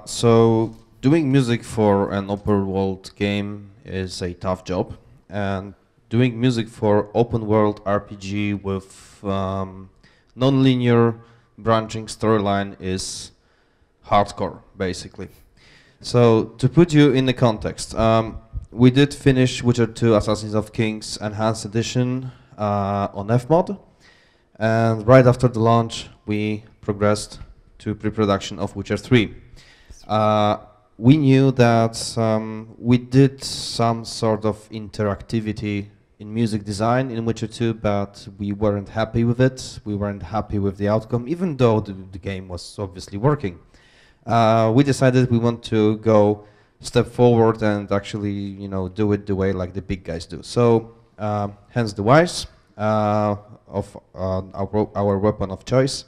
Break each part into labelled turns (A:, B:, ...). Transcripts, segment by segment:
A: So doing music for an open world game is a tough job, and doing music for open world RPG with non-linear branching storyline is hardcore, basically. So to put you in the context, we did finish Witcher 2 Assassins of Kings Enhanced Edition on Fmod, and right after the launch we progressed to pre-production of Witcher 3. We knew that we did some sort of interactivity in music design in Witcher 2, but we weren't happy with it. We weren't happy with the outcome, even though the game was obviously working. We decided we want to go step forward and actually, do it the way like the big guys do. So, hence the Wwise of our weapon of choice.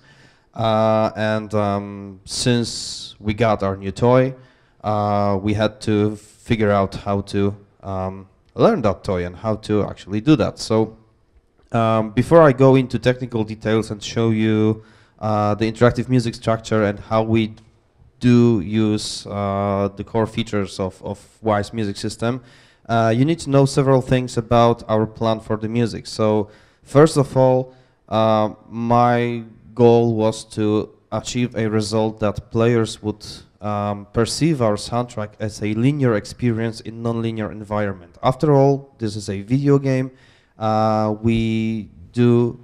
A: And since we got our new toy, we had to figure out how to learn that toy and how to actually do that. So before I go into technical details and show you the interactive music structure and how we do use the core features of Wwise music system, you need to know several things about our plan for the music. So first of all, my goal was to achieve a result that players would perceive our soundtrack as a linear experience in non-linear environment. After all, this is a video game. We do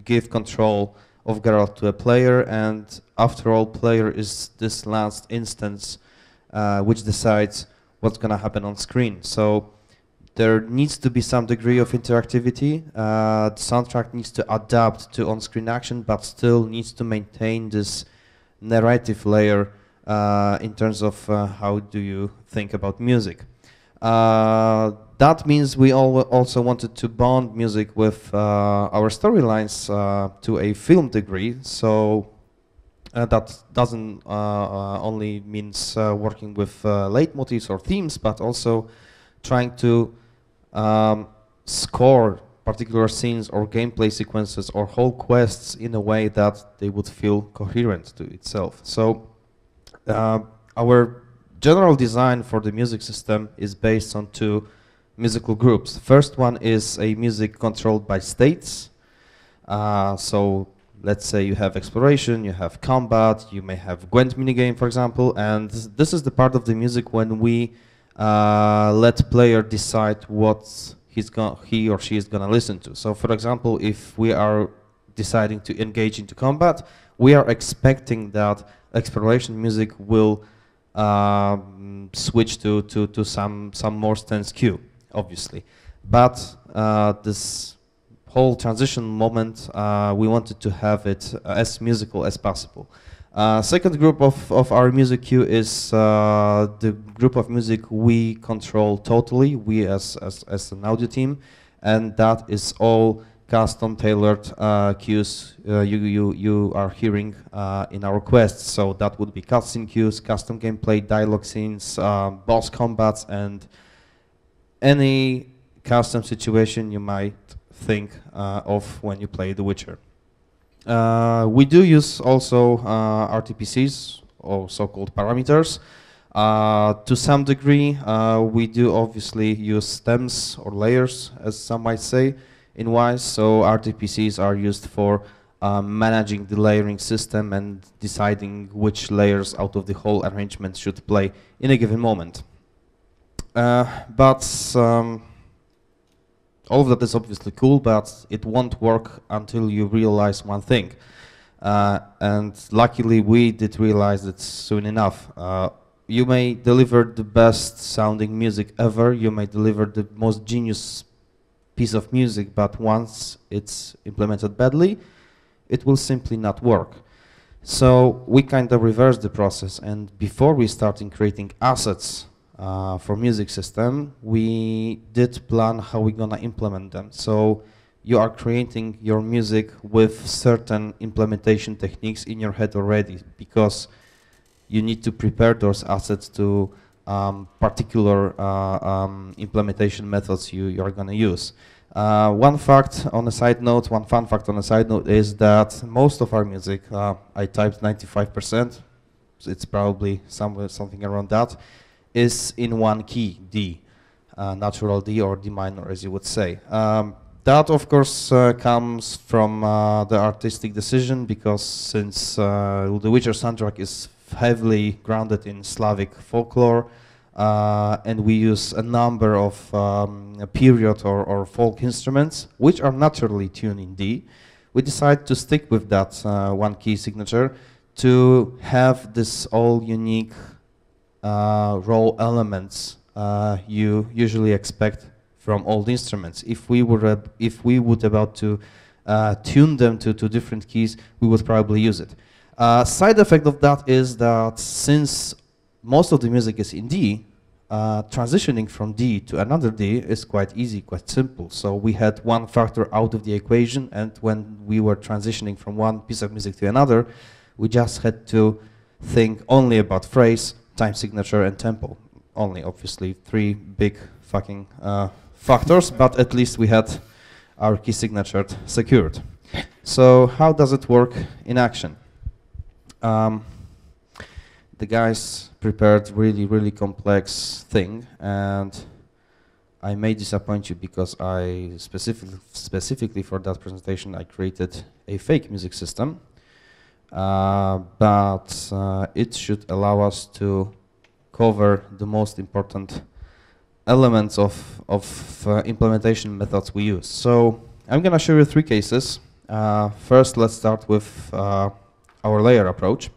A: give control of Geralt to a player, and after all, player is this last instance which decides what's going to happen on screen. So there needs to be some degree of interactivity. The soundtrack needs to adapt to on-screen action, but still needs to maintain this narrative layer in terms of how do you think about music. That means we also wanted to bond music with our storylines to a film degree. So that doesn't only means working with leitmotifs or themes, but also trying to score particular scenes or gameplay sequences or whole quests in a way that they would feel coherent to itself. So our general design for the music system is based on two musical groups. The first one is a music controlled by states. So let's say you have exploration, you have combat, you may have Gwent minigame, for example, and this is the part of the music when we let player decide what he or she is going to listen to. So for example, if we are deciding to engage into combat, we are expecting that exploration music will switch to some more tense cue, obviously. But this whole transition moment, we wanted to have it as musical as possible. Second group of our music cue is the group of music we control totally, we as an audio team, and that is all custom tailored cues you are hearing in our quests. So that would be cutscene cues, custom gameplay, dialogue scenes, boss combats, and any custom situation you might think of when you play The Witcher. We do use also RTPCs, or so-called parameters. To some degree, we do obviously use stems or layers, as some might say, in Wwise. So RTPCs are used for managing the layering system and deciding which layers out of the whole arrangement should play in a given moment. But all of that is obviously cool, but it won't work until you realize one thing. And luckily we did realize it soon enough. You may deliver the best sounding music ever, you may deliver the most genius piece of music, but once it's implemented badly, it will simply not work. So we kind of reversed the process, and before we started creating assets for music system, we did plan how we're gonna implement them. So you are creating your music with certain implementation techniques in your head already, because you need to prepare those assets to particular implementation methods you are gonna use. One fun fact on a side note is that most of our music, I typed 95%, it's probably somewhere something around that, is in one key, D, natural D or D minor, as you would say. That, of course, comes from the artistic decision, because since the Witcher soundtrack is heavily grounded in Slavic folklore, and we use a number of period or folk instruments, which are naturally tuned in D, we decided to stick with that one key signature to have this all unique raw elements you usually expect from old instruments. If we would about to tune them to different keys, we would probably use it. Side effect of that is that since most of the music is in D, transitioning from D to another D is quite easy, quite simple. So we had one factor out of the equation, and when we were transitioning from one piece of music to another, we just had to think only about phrase, time signature, and tempo. Only, obviously, three big fucking factors, but at least we had our key signature secured. So how does it work in action? The guys prepared really complex thing, and I may disappoint you because I specifically for that presentation I created a fake music system, but it should allow us to cover the most important elements of implementation methods we use. So I'm gonna show you three cases. First, let's start with our layer approach.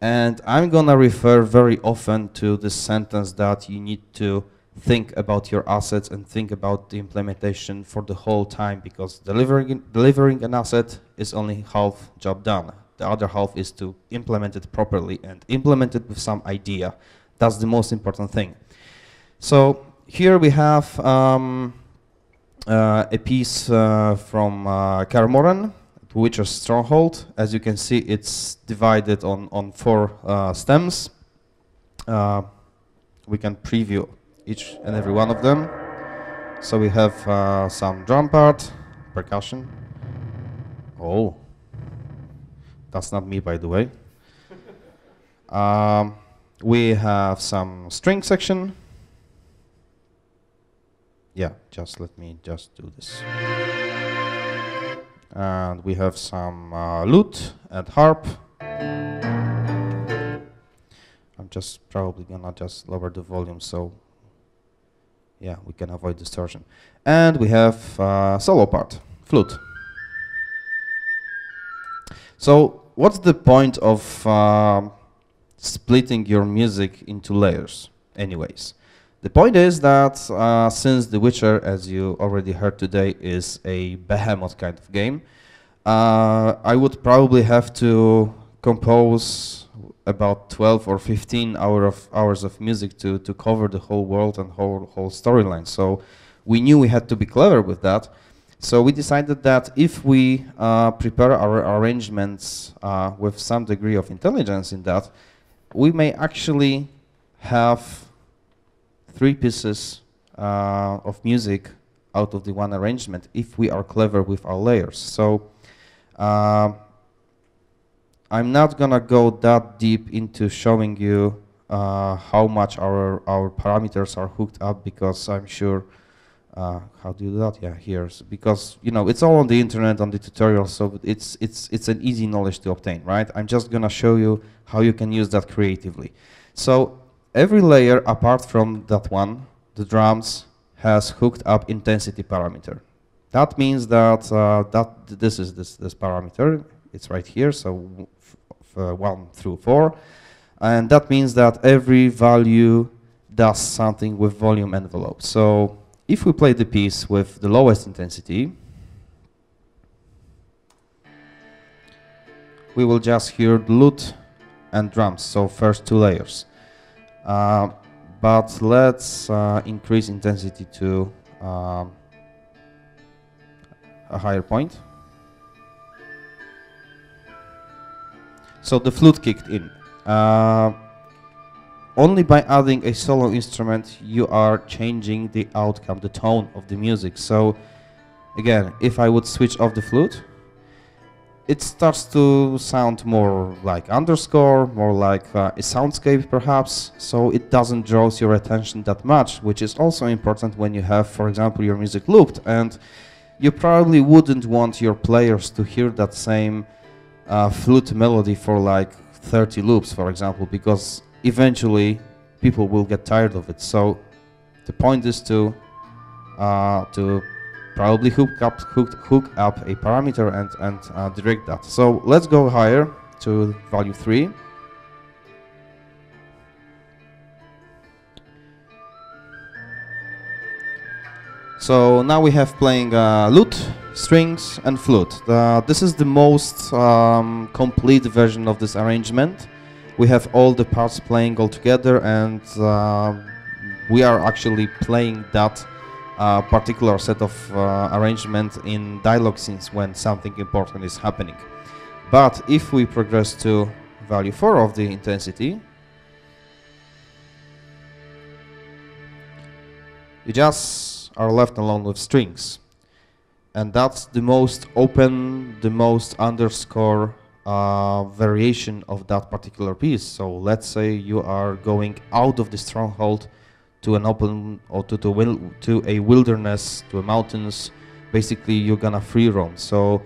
A: And I'm gonna refer very often to this sentence that you need to think about your assets and think about the implementation for the whole time, because delivering an asset is only half job done. The other half is to implement it properly and implement it with some idea. That's the most important thing. So here we have a piece from Kermoren, Witcher Stronghold. As you can see, it's divided on four stems. We can preview each and every one of them. So we have some drum part, percussion. Oh, that's not me, by the way. We have some string section. Yeah, just let me just do this. And we have some lute and harp. I'm just probably gonna just lower the volume so yeah, we can avoid distortion. And we have solo part, flute. So what's the point of splitting your music into layers anyways? The point is that since The Witcher, as you already heard today, is a behemoth kind of game, I would probably have to compose about 12 or 15 hours of music to cover the whole world and whole storyline. So we knew we had to be clever with that. So we decided that if we prepare our arrangements with some degree of intelligence in that, we may actually have 3 pieces of music out of the one arrangement if we are clever with our layers. So I'm not gonna go that deep into showing you how much our parameters are hooked up, because I'm sure how do you do that? Yeah, here, because you know it's all on the internet, on the tutorial, so it's an easy knowledge to obtain, right? I'm just gonna show you how you can use that creatively. So every layer apart from that one, the drums, has hooked up intensity parameter. That means that this is this parameter. It's right here, so 1 through 4, and that means that every value does something with volume envelope. So if we play the piece with the lowest intensity, we will just hear lute and drums, so first 2 layers. But let's increase intensity to a higher point. So the flute kicked in. Only by adding a solo instrument, you are changing the outcome, the tone of the music. So again, if I would switch off the flute, it starts to sound more like underscore, more like a soundscape perhaps, so it doesn't draw your attention that much, which is also important when you have, for example, your music looped, and you probably wouldn't want your players to hear that same flute melody for like 30 loops, for example, because eventually people will get tired of it. So the point is to probably hook up a parameter and direct that. So let's go higher to value 3. So now we have playing lute, strings and flute. This is the most complete version of this arrangement. We have all the parts playing all together, and we are actually playing that particular set of arrangement in dialogue scenes when something important is happening. But if we progress to value 4 of the intensity, you just are left alone with strings. And that's the most open, the most underscore variation of that particular piece. So let's say you are going out of the stronghold to an open, or to a wilderness, to a mountains. Basically you're gonna free roam. So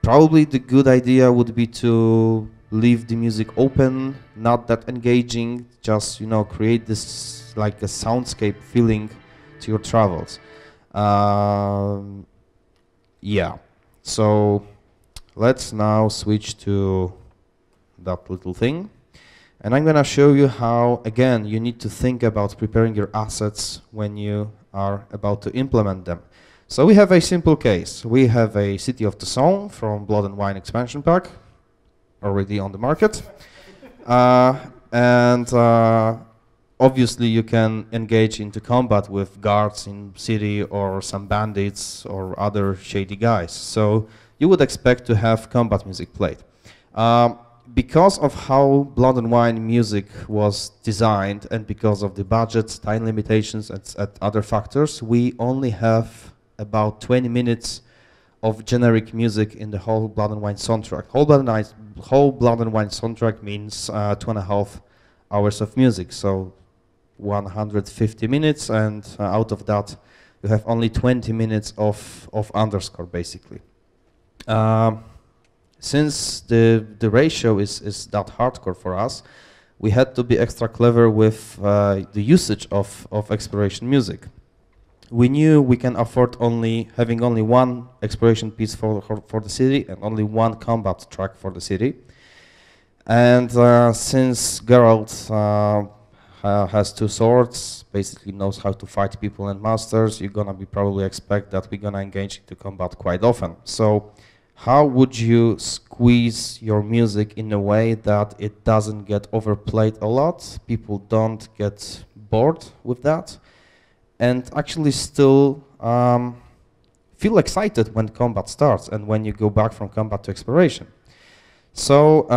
A: probably the good idea would be to leave the music open, not that engaging, just, you know, create this like a soundscape feeling to your travels. Yeah, so let's now switch to that little thing. And I'm gonna show you how, again, you need to think about preparing your assets when you are about to implement them. So we have a simple case. We have a City of the Song from Blood and Wine expansion pack, already on the market. Obviously you can engage into combat with guards in city or some bandits or other shady guys. So you would expect to have combat music played. Because of how Blood and Wine music was designed, and because of the budget, time limitations, and other factors, we only have about 20 minutes of generic music in the whole Blood and Wine soundtrack. Whole Blood and Wine soundtrack means 2.5 hours of music, so 150 minutes, and out of that you have only 20 minutes of underscore, basically. Since the ratio is that hardcore for us, we had to be extra clever with the usage of exploration music. We knew we can afford having only one exploration piece for the city and only one combat track for the city. And since Geralt has 2 swords, basically knows how to fight people and monsters, you're gonna probably expect that we're gonna engage into combat quite often. So how would you squeeze your music in a way that it doesn't get overplayed a lot, people don't get bored with that, and actually still feel excited when combat starts and when you go back from combat to exploration? So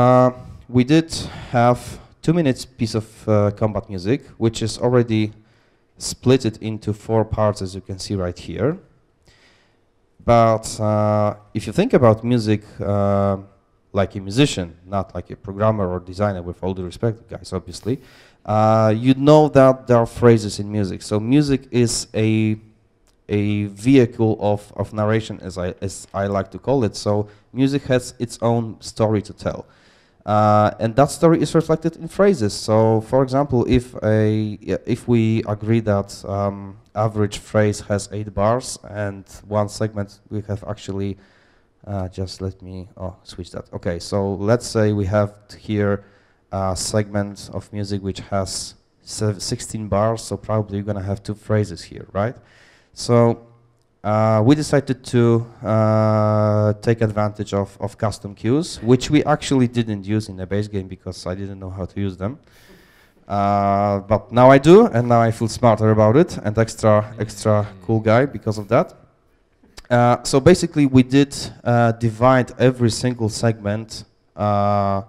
A: we did have 2 minutes piece of combat music, which is already split it into 4 parts, as you can see right here. But if you think about music like a musician, not like a programmer or designer, with all due respect, guys, obviously, you know that there are phrases in music. So music is a vehicle of narration, as I like to call it. So music has its own story to tell. And that story is reflected in phrases. So, for example, if we agree that average phrase has 8 bars, and one segment we have actually, just let me switch that. Okay, so let's say we have here a segment of music which has 16 bars, so probably you're gonna have 2 phrases here, right? So we decided to take advantage of custom cues, which we actually didn't use in the base game because I didn't know how to use them. But now I do, and now I feel smarter about it, and extra cool guy because of that. So basically we did divide every single segment to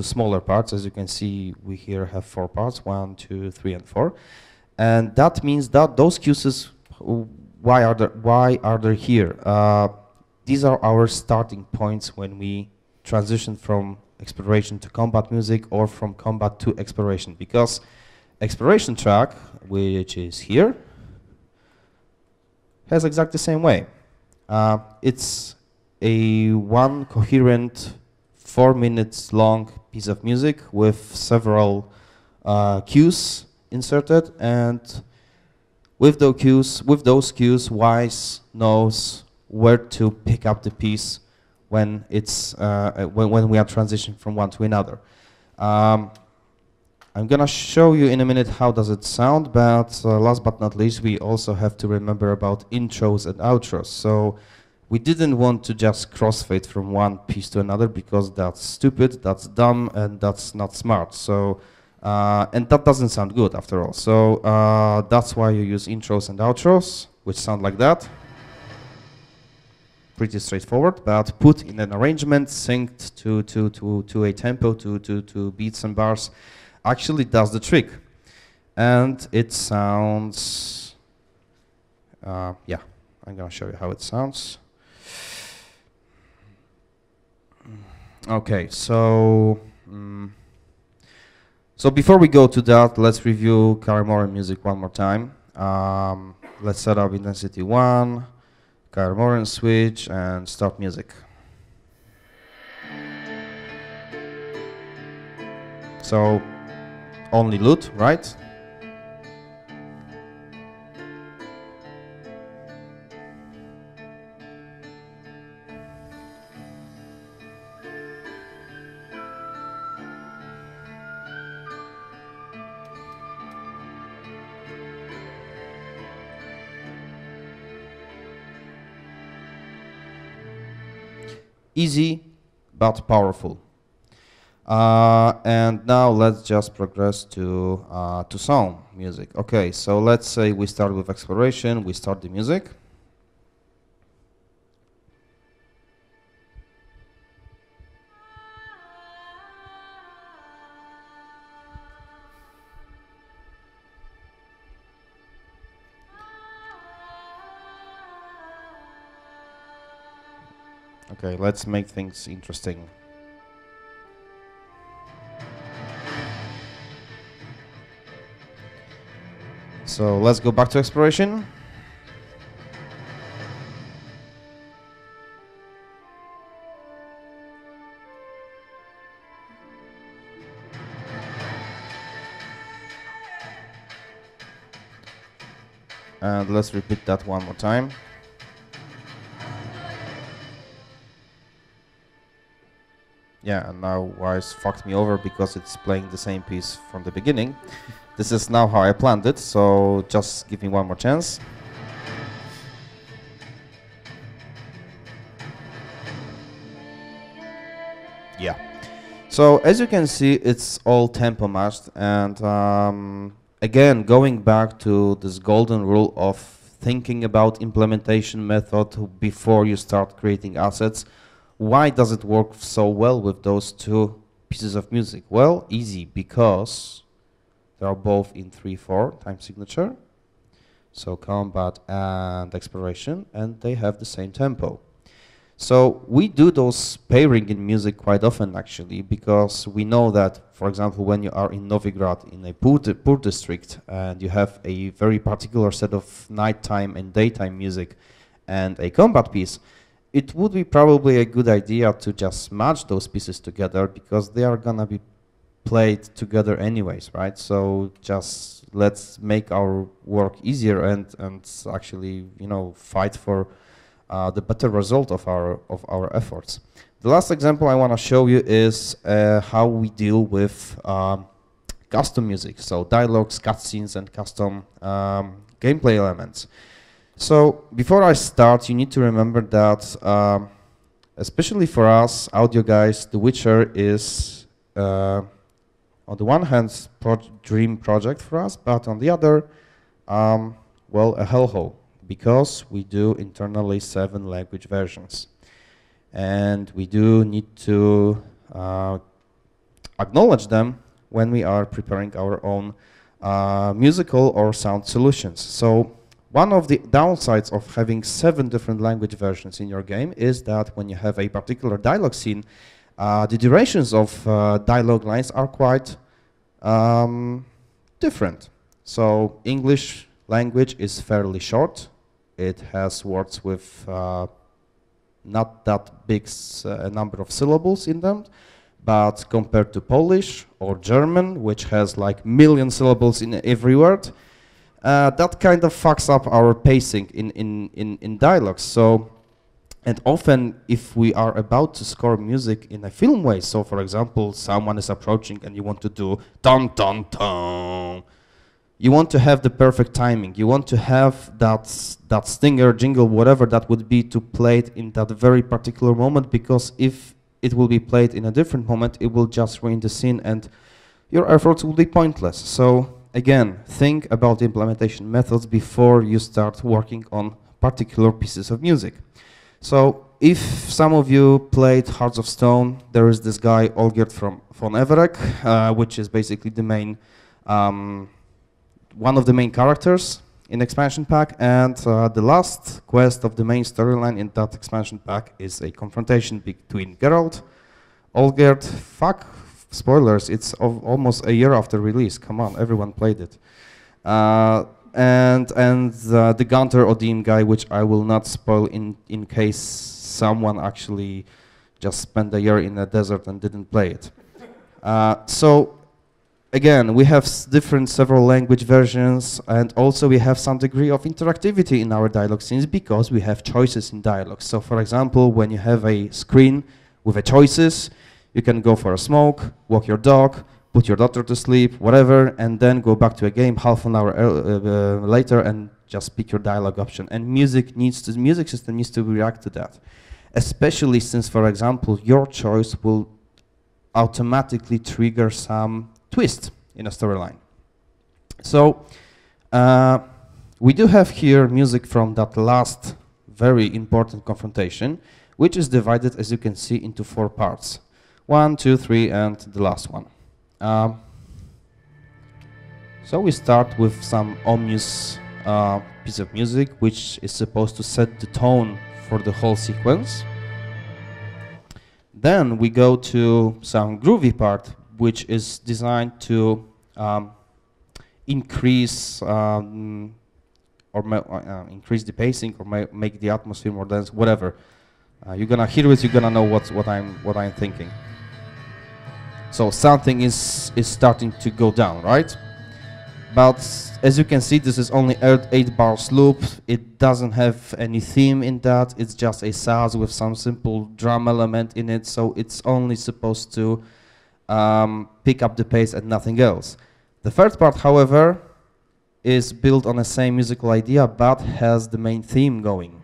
A: smaller parts. As you can see, we here have 4 parts, 1, 2, 3, and 4. And that means that those cues, why are they here? these are our starting points when we transition from exploration to combat music or from combat to exploration, because exploration track, which is here, has exactly the same way. It's a one coherent 4 minutes long piece of music with several cues inserted, and with those cues, Wise knows where to pick up the piece when it's when we are transitioning from one to another. I'm gonna show you in a minute how does it sound, but last but not least, we also have to remember about intros and outros. So we didn't want to just crossfade from one piece to another because that's stupid, that's dumb, and that's not smart. So and that doesn't sound good after all. So that's why you use intros and outros, which sound like that. Pretty straightforward, but put in an arrangement synced to a tempo, to beats and bars, actually does the trick. And it sounds, yeah, I'm gonna show you how it sounds. Okay, so so before we go to that, let's review Karamora music one more time. Let's set up intensity 1, Karamora switch, and start music. So only lute, right? Easy but powerful. And now let's just progress to song music. Okay, so let's say we start with exploration, we start the music. Okay, let's make things interesting. So let's go back to exploration. And let's repeat that one more time. Yeah, and now Wise fucked me over because it's playing the same piece from the beginning. This is now how I planned it, so just give me one more chance. Yeah. So as you can see, it's all tempo matched, and again, going back to this golden rule of thinking about implementation method before you start creating assets. Why does it work so well with those two pieces of music? Well, easy, because they are both in 3/4 time signature, so combat and exploration, and they have the same tempo. So we do those pairing in music quite often, actually, because we know that, for example, when you are in Novigrad in a poor district and you have a very particular set of nighttime and daytime music and a combat piece, it would be probably a good idea to just match those pieces together because they are gonna be played together anyways, right? So just let's make our work easier and actually, you know, fight for the better result of our efforts. The last example I want to show you is how we deal with custom music, so dialogues, cutscenes, and custom gameplay elements. So before I start, you need to remember that, especially for us audio guys, The Witcher is on the one hand dream project for us, but on the other, well, a hellhole, because we do internally 7 language versions. And we do need to acknowledge them when we are preparing our own musical or sound solutions. So One of the downsides of having 7 different language versions in your game is that when you have a particular dialogue scene, the durations of dialogue lines are quite different. So English language is fairly short. It has words with not that big number of syllables in them, but compared to Polish or German, which has like million syllables in every word, that kind of fucks up our pacing in dialogues. So, and often if we are about to score music in a film way, so for example, someone is approaching and you want to do dun dun dun, you want to have the perfect timing. You want to have that stinger, jingle, whatever that would be, to play it in that very particular moment, because if it will be played in a different moment, it will just ruin the scene and your efforts will be pointless. So again, think about the implementation methods before you start working on particular pieces of music. So if some of you played Hearts of Stone, there is this guy, Olgierd von Everec, which is basically the main one of the main characters in expansion pack, and the last quest of the main storyline in that expansion pack is a confrontation between Geralt, Olgierd, spoilers, it's almost a year after release, come on, everyone played it, and the Gunter Odim guy, which I will not spoil in case someone actually just spent a year in a desert and didn't play it. So again, we have several language versions, and also we have some degree of interactivity in our dialogue scenes because we have choices in dialogue. So for example, when you have a screen with a choices, you can go for a smoke, walk your dog, put your daughter to sleep, whatever, and then go back to a game half an hour later and just pick your dialogue option. And music system needs to react to that. Especially since, for example, your choice will automatically trigger some twist in a storyline. So we do have here music from that last very important confrontation, which is divided, as you can see, into 4 parts. 1, 2, 3, and the last one. So we start with some ominous piece of music, which is supposed to set the tone for the whole sequence. Then we go to some groovy part, which is designed to increase increase the pacing or make the atmosphere more dense, whatever. You're gonna hear it, you're gonna know what I'm thinking. So something is starting to go down, right? But as you can see, this is only 8 bars loop. It doesn't have any theme in that. It's just a saz with some simple drum element in it. So it's only supposed to pick up the pace and nothing else. The third part, however, is built on the same musical idea, but has the main theme going.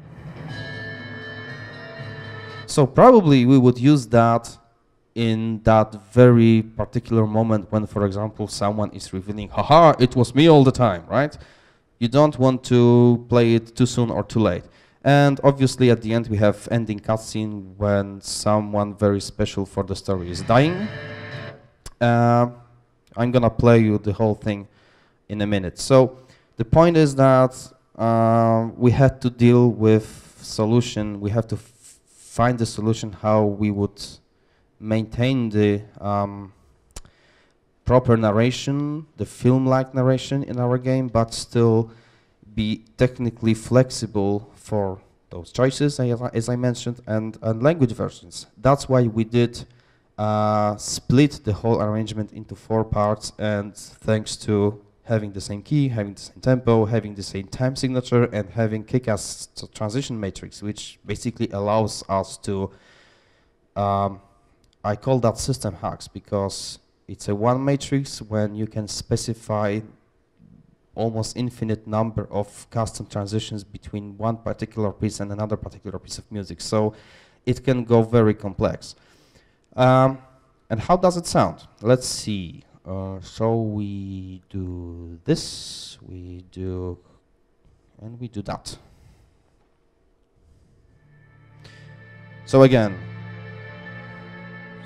A: So probably we would use that in that very particular moment when, for example, someone is revealing, haha, it was me all the time, right? You don't want to play it too soon or too late. And obviously at the end we have ending cutscene when someone very special for the story is dying. I'm gonna play you the whole thing in a minute. So the point is that we had to deal with solution. We have to find the solution how we would maintain the proper narration, the film-like narration in our game, but still be technically flexible for those choices, as I mentioned, and language versions. That's why we did split the whole arrangement into 4 parts, and thanks to having the same key, having the same tempo, having the same time signature, and having kick-ass transition matrix, which basically allows us to I call that system hacks because it's a one matrix when you can specify almost infinite number of custom transitions between one particular piece and another particular piece of music. So it can go very complex. And how does it sound? Let's see. So we do this, we do that. So again,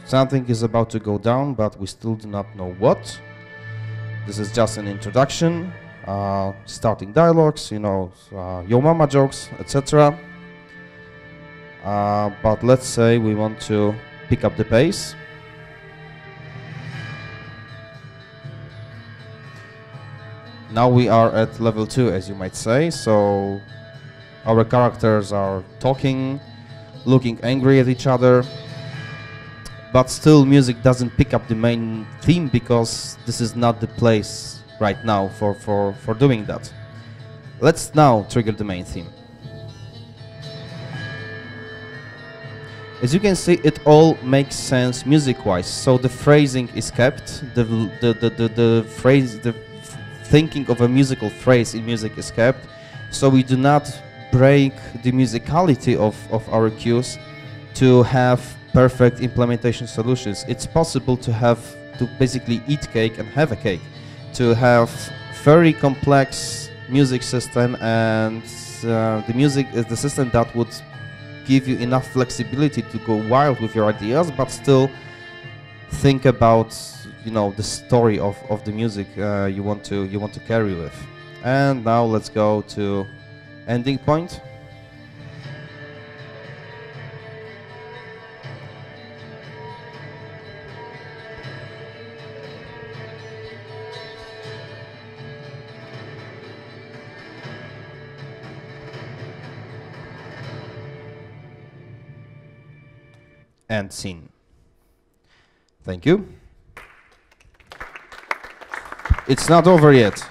A: something is about to go down, but we still do not know what. This is just an introduction. starting dialogues, you know, yo mama jokes, etc. But let's say we want to pick up the pace. Now we are at level 2, as you might say, so our characters are talking, looking angry at each other, but still music doesn't pick up the main theme because this is not the place right now for doing that. Let's now trigger the main theme. As you can see, it all makes sense music-wise. So the phrasing is kept, the thinking of a musical phrase in music is kept. So we do not break the musicality of our cues to have perfect implementation solutions. It's possible to basically eat cake and have a cake, to have very complex music system, and the music is the system that would give you enough flexibility to go wild with your ideas, but still think about, you know, the story of the music you want to carry with. And now let's go to ending point. And scene. Thank you. It's not over yet.